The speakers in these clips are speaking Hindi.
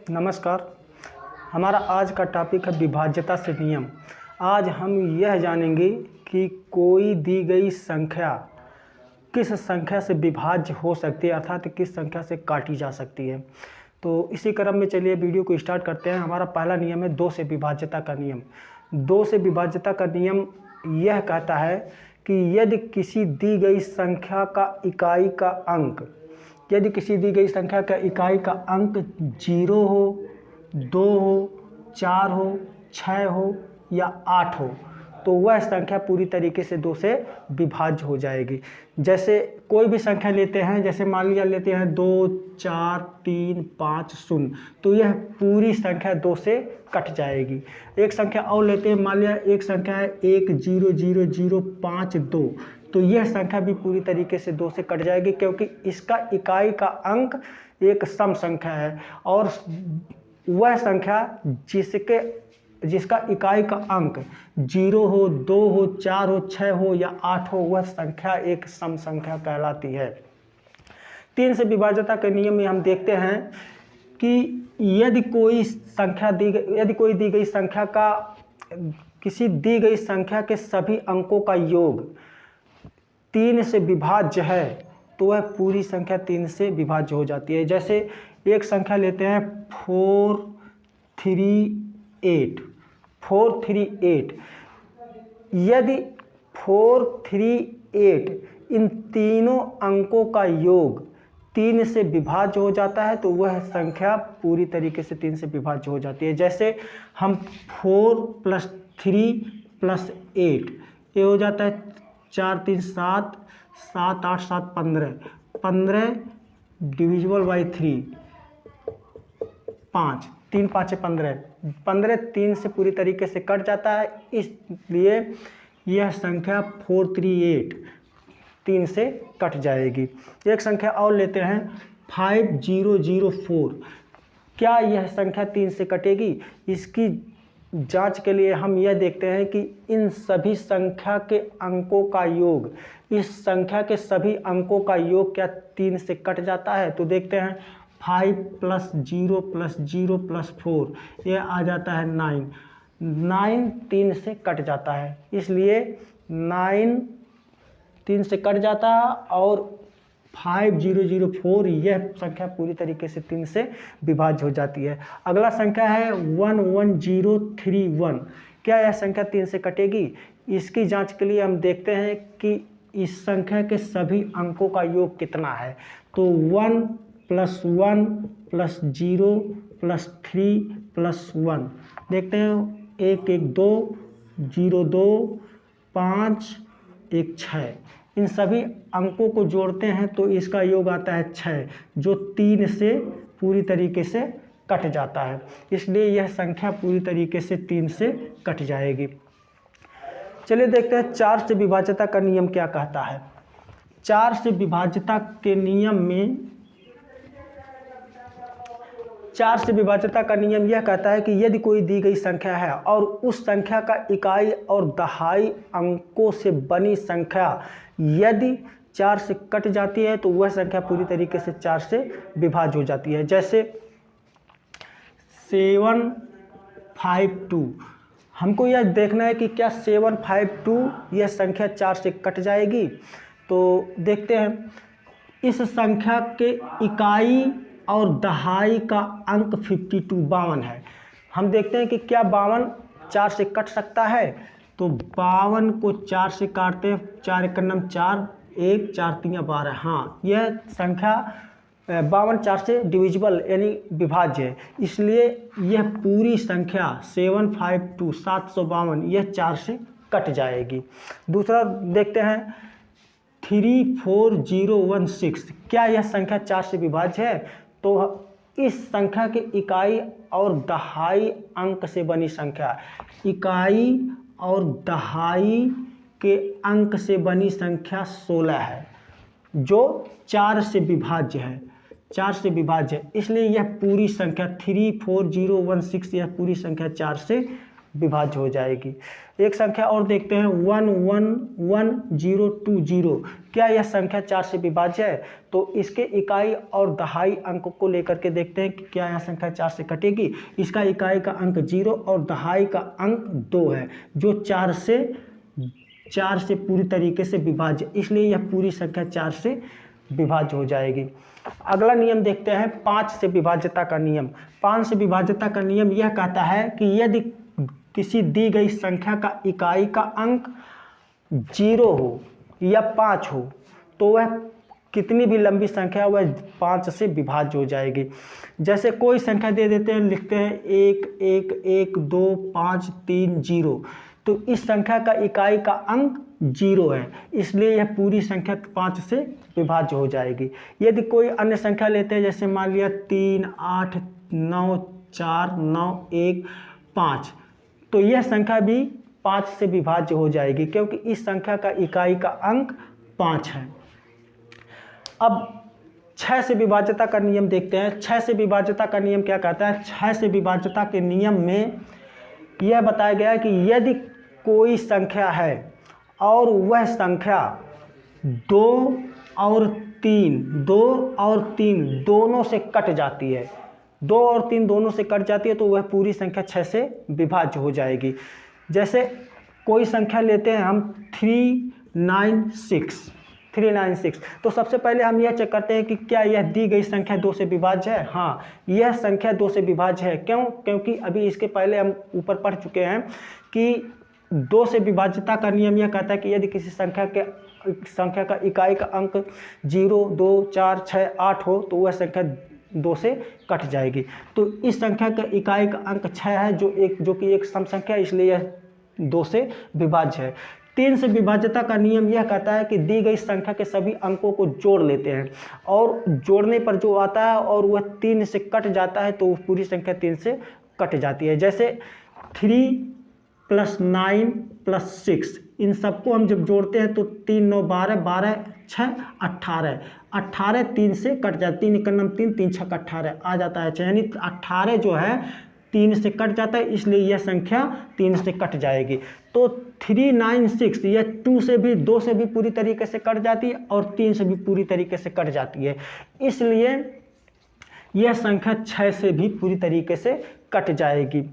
नमस्कार। हमारा आज का टॉपिक है विभाज्यता से नियम। आज हम यह जानेंगे कि कोई दी गई संख्या किस संख्या से विभाज्य हो सकती है, अर्थात किस संख्या से काटी जा सकती है। तो इसी क्रम में चलिए वीडियो को स्टार्ट करते हैं। हमारा पहला नियम है 2 से विभाज्यता का नियम। 2 से विभाज्यता का नियम यह कहता है कि यदि किसी दी गई संख्या का इकाई का अंक यदि किसी दी गई संख्या का इकाई का अंक 0 हो, 2 हो, 4 हो, 6 हो या 8 हो तो वह संख्या पूरी तरीके से 2 से विभाज्य हो जाएगी। जैसे कोई भी संख्या लेते हैं, जैसे मान लिया लेते हैं 2, 4, 3, 5, 0, तो यह पूरी संख्या 2 से कट जाएगी। एक संख्या और लेते हैं, मान लिया एक संख्या है 1, 0, 0, 0, 5, 2, तो यह संख्या भी पूरी तरीके से 2 से कट जाएगी, क्योंकि इसका इकाई का अंक एक सम संख्या है और वह संख्या जिसका इकाई का अंक 0 हो, 2 हो, 4 हो, 6 हो या 8 हो, वह संख्या एक सम संख्या कहलाती है। 3 से विभाज्यता के नियम में हम देखते हैं कि यदि कोई दी गई संख्या का किसी दी गई संख्या के सभी अंकों का योग 3 से विभाज्य है तो वह पूरी संख्या 3 से विभाज्य हो जाती है। जैसे एक संख्या लेते हैं 438। यदि 438 इन तीनों अंकों का योग 3 से विभाज्य हो जाता है तो वह संख्या पूरी तरीके से 3 से विभाज्य हो जाती है। जैसे हम 4 + 3 + 8 ये हो जाता है 4, 3, 7, 7, 8, 7, 15, 15 डिविजिबल बाई 3, 5, 3, 5, 15, 15 3 से पूरी तरीके से कट जाता है, इसलिए यह संख्या 438 3 से कट जाएगी। एक संख्या और लेते हैं 5004। क्या यह संख्या 3 से कटेगी? इसकी जांच के लिए हम यह देखते हैं कि इन सभी संख्या के अंकों का योग, इस संख्या के सभी अंकों का योग क्या 3 से कट जाता है? तो देखते हैं 5 + 0 + 0 + 4 यह आ जाता है 9। 9 3 से कट जाता है, इसलिए 9 3 से कट जाता है और 5004 यह संख्या पूरी तरीके से 3 से विभाज्य हो जाती है। अगला संख्या है 11031। क्या यह संख्या 3 से कटेगी? इसकी जांच के लिए हम देखते हैं कि इस संख्या के सभी अंकों का योग कितना है। तो 1 + 1 + 0 + 3 + 1 देखते हैं 1 1 2 0 2 5 1 6। इन सभी अंकों को जोड़ते हैं तो इसका योग आता है 6, जो 3 से पूरी तरीके से कट जाता है, इसलिए यह संख्या पूरी तरीके से 3 से कट जाएगी। चलिए देखते हैं 4 से विभाज्यता का नियम क्या कहता है। 4 से विभाज्यता के नियम में 4 से विभाज्यता का नियम यह कहता है कि यदि कोई दी गई संख्या है और उस संख्या का इकाई और दहाई अंकों से बनी संख्या यदि 4 से कट जाती है तो वह संख्या पूरी तरीके से 4 से विभाज्य हो जाती है। जैसे 752, हमको यह देखना है कि क्या 752 यह संख्या 4 से कट जाएगी। तो देखते हैं, इस संख्या के इकाई और दहाई का अंक 52 है। हम देखते हैं कि क्या 52 4 से कट सकता है। तो 52 को 4 से काटते हैं, 4 × 9 4, 1 4 3 12। हाँ, यह संख्या 52 4 से डिविजिबल यानी विभाज्य है, इसलिए यह पूरी संख्या 752 752 यह 4 से कट जाएगी। दूसरा देखते हैं 34016। क्या यह संख्या 4 से विभाज्य है? तो इस संख्या के इकाई और दहाई अंक से बनी संख्या, इकाई और दहाई के अंक से बनी संख्या 16 है, जो 4 से विभाज्य है। 4 से विभाज्य है, इसलिए यह पूरी संख्या 34016 यह पूरी संख्या 4 से विभाज्य हो जाएगी। एक संख्या और देखते हैं 111020। क्या यह संख्या 4 से विभाज्य है? तो इसके इकाई और दहाई अंक को लेकर के देखते हैं कि क्या यह संख्या 4 से कटेगी। इसका इकाई का अंक 0 और दहाई का अंक 2 है, जो 4 से पूरी तरीके से विभाज्य, इसलिए यह पूरी संख्या 4 से विभाज्य हो जाएगी। अगला नियम देखते हैं 5 से विभाज्यता का नियम। 5 से विभाज्यता का नियम यह कहता है कि यदि किसी दी गई संख्या का इकाई का अंक 0 हो या 5 हो तो वह कितनी भी लंबी संख्या वह 5 से विभाज्य हो जाएगी। जैसे कोई संख्या दे देते हैं, लिखते हैं 1 1 1 2 5 3 0, तो इस संख्या का इकाई का अंक 0 है, इसलिए यह पूरी संख्या 5 से विभाज्य हो जाएगी। यदि कोई अन्य संख्या लेते हैं, जैसे मान लिया 3 8 9 4 9 1 5, तो यह संख्या भी 5 से विभाज्य हो जाएगी, क्योंकि इस संख्या का इकाई का अंक 5 है। अब 6 से विभाज्यता का नियम देखते हैं। 6 से विभाज्यता का नियम क्या कहता है? 6 से विभाज्यता के नियम में यह बताया गया है कि यदि कोई संख्या है और वह संख्या 2 और 3 दोनों से कट जाती है, 2 और 3 दोनों से कट जाती है, तो वह पूरी संख्या 6 से विभाज्य हो जाएगी। जैसे कोई संख्या लेते हैं हम 396, तो सबसे पहले हम यह चेक करते हैं कि क्या यह दी गई संख्या 2 से विभाज्य है। हाँ, यह संख्या 2 से विभाज्य है। क्यों? क्योंकि अभी इसके पहले हम ऊपर पढ़ चुके हैं कि 2 से विभाज्यता का नियम यह कहता है कि यदि किसी संख्या का इकाई का अंक 0 2 4 6 8 हो तो वह संख्या 2 से कट जाएगी। तो इस संख्या का इकाई का अंक 6 है, जो कि एक सम संख्या है, इसलिए यह 2 से विभाज्य है। 3 से विभाज्यता का नियम यह कहता है कि दी गई संख्या के सभी अंकों को जोड़ लेते हैं और जोड़ने पर जो आता है और वह 3 से कट जाता है, तो पूरी संख्या 3 से कट जाती है। जैसे 3 + 9 + 6, इन सबको हम जब जोड़ते हैं तो 3 9 12 12 6 18, 18 3 से कट जाता है, 3 × 9 3 3 6 18 आ जाता है, यानी 18 जो है 3 से कट जाता है, इसलिए यह संख्या 3 से कट जाएगी। तो 396 यह 2 से भी पूरी तरीके से कट जाती है और 3 से भी पूरी तरीके से कट जाती है, इसलिए यह संख्या 6 से भी पूरी तरीके से कट जाएगी।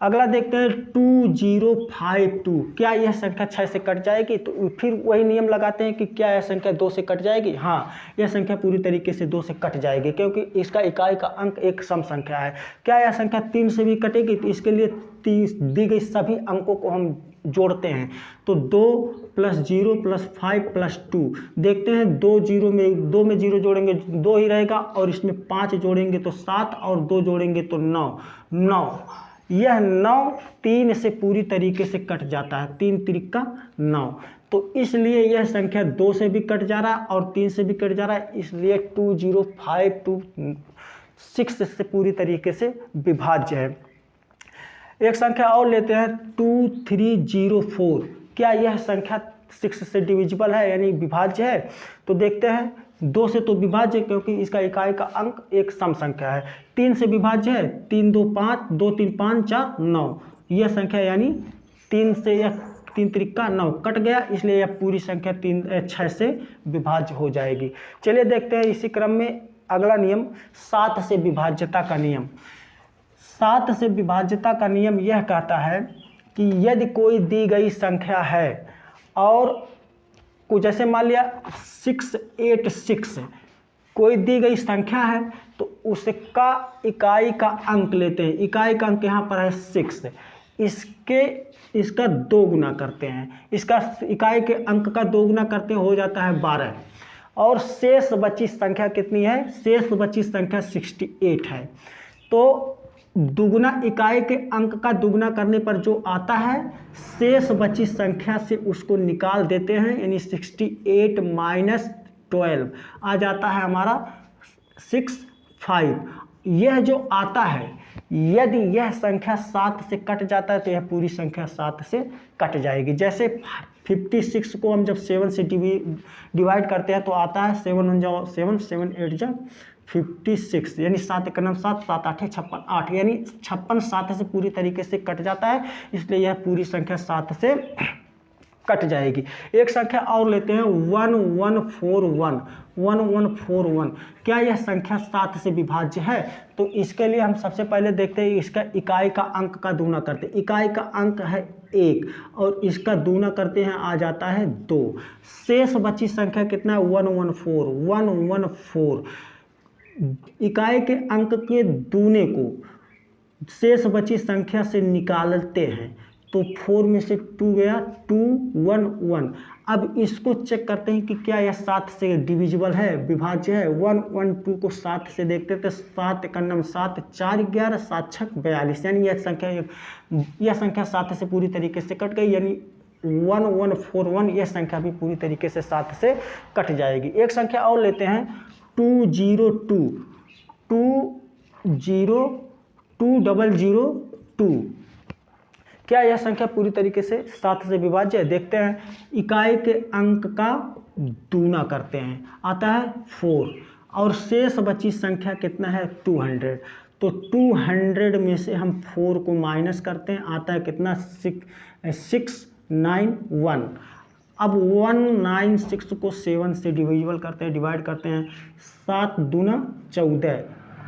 अगला देखते हैं 2052। क्या यह संख्या 6 से कट जाएगी? तो फिर वही नियम लगाते हैं कि क्या यह संख्या 2 से कट जाएगी। हाँ, यह संख्या पूरी तरीके से 2 से कट जाएगी, क्योंकि इसका इकाई का अंक एक सम संख्या है। क्या यह संख्या 3 से भी कटेगी? तो इसके लिए दी गई सभी अंकों को हम जोड़ते हैं, तो 2 + 0 + 5 + 2, देखते हैं 2 में 0 जोड़ेंगे 2 ही रहेगा, और इसमें 5 जोड़ेंगे तो 7 और 2 जोड़ेंगे तो 9। यह 9 3 से पूरी तरीके से कट जाता है, 3 × 9, तो इसलिए यह संख्या 2 से भी कट जा रहा है और 3 से भी कट जा रहा है, इसलिए 2052 से पूरी तरीके से विभाज्य है। एक संख्या और लेते हैं 2304। क्या यह संख्या 6 से डिविजिबल है, यानी विभाज्य है? तो देखते हैं 2 से तो विभाज्य है, क्योंकि इसका इकाई का अंक एक सम संख्या है। 3 से विभाज्य है, 3 2 5 2 3 5 4 9, यह संख्या यानी 3 से यह 3 × 9 कट गया, इसलिए यह पूरी संख्या 6 से विभाज्य हो जाएगी। चलिए देखते हैं इसी क्रम में अगला नियम 7 से विभाज्यता का नियम। 7 से विभाज्यता का नियम यह कहता है कि यदि कोई दी गई संख्या है और जैसे मान लिया 686, कोई दी गई संख्या है तो उसका इकाई का अंक लेते हैं, इकाई का अंक यहाँ पर है 6, इसका 2 गुना करते हैं, इसका इकाई के अंक का 2 गुना करते हो जाता है 12, और शेष बची संख्या कितनी है? शेष बची संख्या 68 है। तो दुगुना इकाई के अंक का दुगुना करने पर जो आता है, शेष बची संख्या से उसको निकाल देते हैं, यानी 68 - 12 आ जाता है हमारा 65। यह जो आता है, यदि यह संख्या 7 से कट जाता है तो यह पूरी संख्या 7 से कट जाएगी। जैसे 56 को हम जब 7 से डिवाइड करते हैं तो आता है 7 × 1 = 7, 7 × 8 = 56 यानी 7 एक नम 7, 7 8 56, 8 यानी 56 7 से पूरी तरीके से कट जाता है, इसलिए यह पूरी संख्या 7 से कट जाएगी। एक संख्या और लेते हैं 1141, 1141। क्या यह संख्या 7 से विभाज्य है? तो इसके लिए हम सबसे पहले देखते हैं इसका इकाई का अंक का दूना करते हैं। इकाई का अंक है 1 और इसका दूना करते हैं आ जाता है 2। शेष बची संख्या कितना है? 114, 114। इकाई के अंक के दूने को शेष बची संख्या से निकालते हैं, तो 4 में से 2 गया, 211। अब इसको चेक करते हैं कि क्या यह 7 से डिविजिबल है, विभाज्य है। 112 को 7 से देखते थे, 7 एक नम 7, 4 11, 7 6 42, यानी यह संख्या 7 से पूरी तरीके से कट गई, यानी 1141 यह संख्या भी पूरी तरीके से 7 से कट जाएगी। एक संख्या और लेते हैं 202002। क्या यह संख्या पूरी तरीके से 7 से विभाज्य है? देखते हैं। इकाई के अंक का दूना करते हैं, आता है 4 और शेष बची संख्या कितना है? 200। तो 200 में से हम 4 को माइनस करते हैं, आता है कितना? 691। अब 196 को 7 से डिविजिबल करते हैं, डिवाइड करते हैं। 7 दूना 14,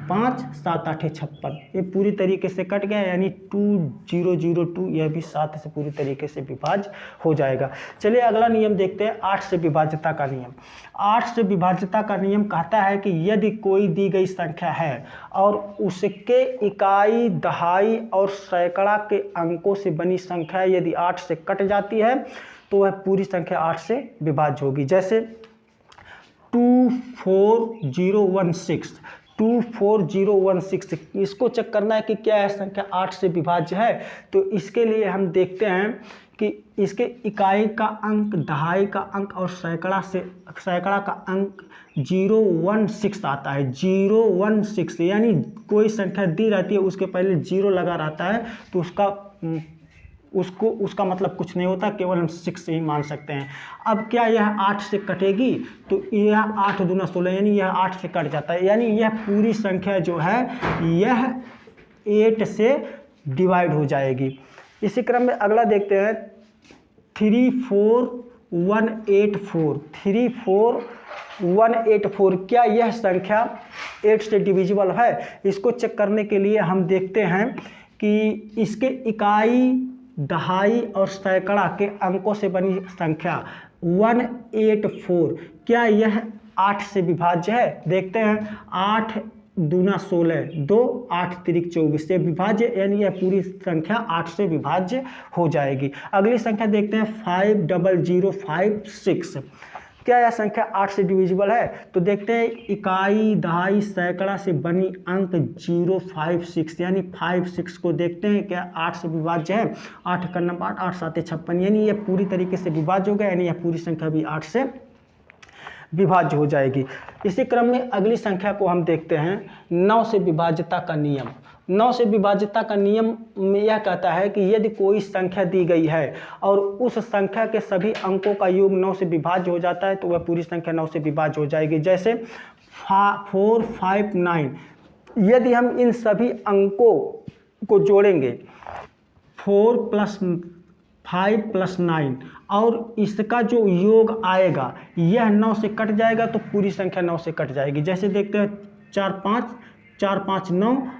5 7 8 56, ये पूरी तरीके से कट गया, यानी 2002 यह भी 7 से पूरी तरीके से विभाज्य हो जाएगा। चलिए अगला नियम देखते हैं, 8 से विभाज्यता का नियम। 8 से विभाज्यता का नियम कहता है कि यदि कोई दी गई संख्या है और उसके इकाई, दहाई और सैकड़ा के अंकों से बनी संख्या यदि 8 से कट जाती है तो वह पूरी संख्या 8 से विभाज्य होगी। जैसे 24016, इसको चेक करना है कि क्या यह संख्या 8 से विभाज्य है। तो इसके लिए हम देखते हैं कि इसके इकाई का अंक, दहाई का अंक और सैकड़ा का अंक 016 आता है। 016 यानी कोई संख्या दी रहती है, उसके पहले 0 लगा रहता है, तो उसका मतलब कुछ नहीं होता, केवल हम 6 से ही मान सकते हैं। अब क्या यह 8 से कटेगी? तो यह 8 दूना 16, यानी यह 8 से कट जाता है, यानी यह पूरी संख्या जो है यह 8 से डिवाइड हो जाएगी। इसी क्रम में अगला देखते हैं 34184। 34184, क्या यह संख्या 8 से डिविजिबल है? इसको चेक करने के लिए हम देखते हैं कि इसके इकाई, दहाई और सैकड़ा के अंकों से बनी संख्या 184, क्या यह 8 से विभाज्य है? देखते हैं। 8 दूना 16, 2 8 तिरिक 24 से विभाज्य, यानी यह पूरी संख्या 8 से विभाज्य हो जाएगी। अगली संख्या देखते हैं 50056, क्या यह संख्या 8 से डिविजिबल है? तो देखते हैं इकाई, दहाई, सैकड़ा से बनी अंक 056, यानी 56 को देखते हैं क्या 8 से विभाज्य है? 8 का नंबर 8, 8 7 56, यानी यह पूरी तरीके से विभाज्य हो गया, यानी यह पूरी संख्या भी 8 से विभाज्य हो जाएगी। इसी क्रम में अगली संख्या को हम देखते हैं 9 से विभाज्यता का नियम। 9 से विभाज्यता का नियम में यह कहता है कि यदि कोई संख्या दी गई है और उस संख्या के सभी अंकों का योग 9 से विभाज्य हो जाता है तो वह पूरी संख्या 9 से विभाज्य हो जाएगी। जैसे 459, यदि हम इन सभी अंकों को जोड़ेंगे 4 + 5 + 9 और इसका जो योग आएगा यह 9 से कट जाएगा, तो पूरी संख्या 9 से कट जाएगी। जैसे देखते हैं 4 5 9